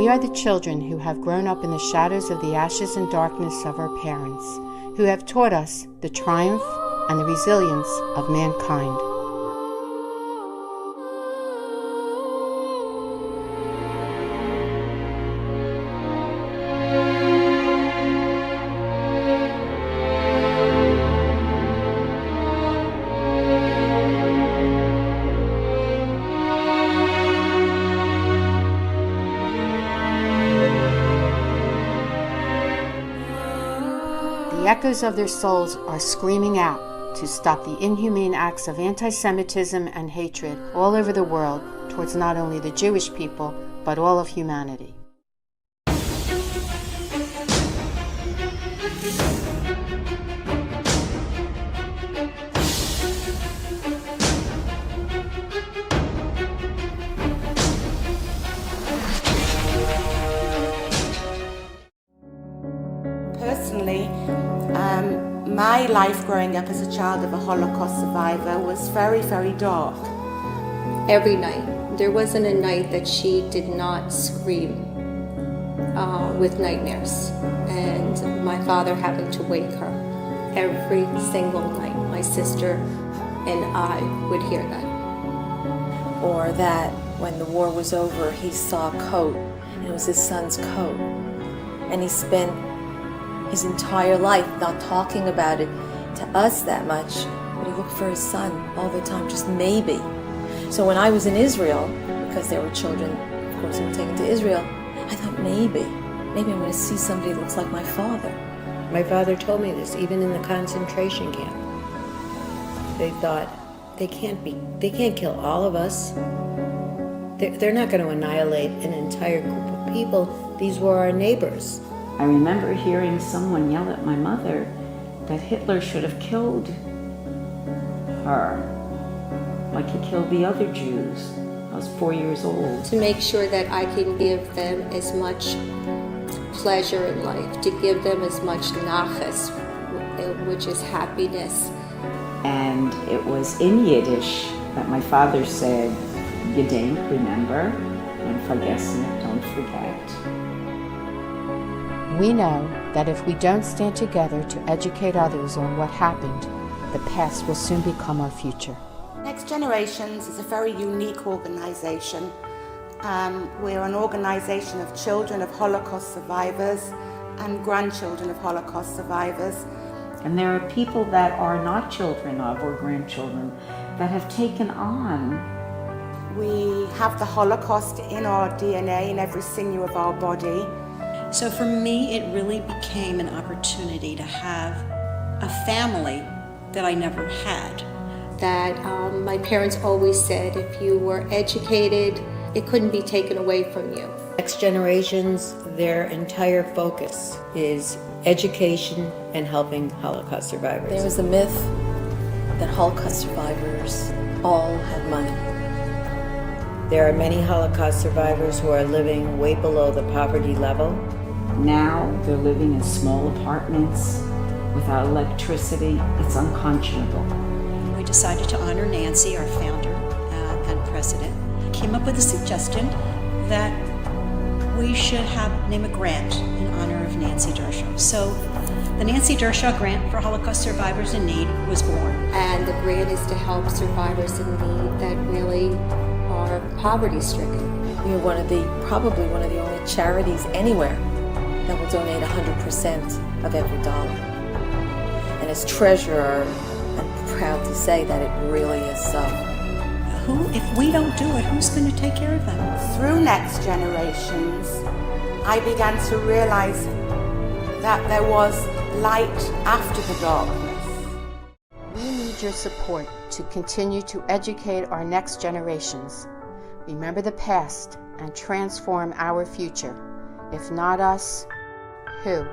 We are the children who have grown up in the shadows of the ashes and darkness of our parents, who have taught us the triumph and the resilience of mankind. The echoes of their souls are screaming out to stop the inhumane acts of anti-Semitism and hatred all over the world towards not only the Jewish people, but all of humanity. Personally, my life growing up as a child of a Holocaust survivor was very, very dark. Every night. There wasn't a night that she did not scream with nightmares. And my father having to wake her every single night. My sister and I would hear that. Or that when the war was over, he saw a coat, and it was his son's coat. And he spent his entire life not talking about it to us that much, but he looked for his son all the time, just maybe. So when I was in Israel, because there were children, of course, who were taken to Israel, I thought maybe I'm going to see somebody that looks like my father. My father told me this, even in the concentration camp. They thought, they can't kill all of us. They're not going to annihilate an entire group of people. These were our neighbors. I remember hearing someone yell at my mother that Hitler should have killed her, like he killed the other Jews. I was 4 years old. To make sure that I can give them as much pleasure in life, to give them as much nachas, which is happiness. And it was in Yiddish that my father said, "Gedenk, remember, and vergessen, don't forget." We know that if we don't stand together to educate others on what happened, the past will soon become our future. Next Generations is a very unique organization. We're an organization of children of Holocaust survivors and grandchildren of Holocaust survivors. And there are people that are not children of or grandchildren that have taken on. We have the Holocaust in our DNA, in every sinew of our body. So for me, it really became an opportunity to have a family that I never had. That my parents always said, if you were educated, it couldn't be taken away from you. Next Generations, their entire focus is education and helping Holocaust survivors. There was a myth that Holocaust survivors all had money. There are many Holocaust survivors who are living way below the poverty level. Now they're living in small apartments without electricity. It's unconscionable. We decided to honor Nancy, our founder and president. Came up with a suggestion that we should name a grant in honor of Nancy Dershaw. So the Nancy Dershaw Grant for Holocaust Survivors in Need was born. And the grant is to help survivors in need that really are poverty-stricken. We are probably one of the only charities anywhere that will donate 100% of every dollar. And as treasurer, I'm proud to say that it really is so. If we don't do it, who's going to take care of them? Through Next Generations, I began to realize that there was light after the darkness. We need your support to continue to educate our next generations, remember the past, and transform our future. If not us, who?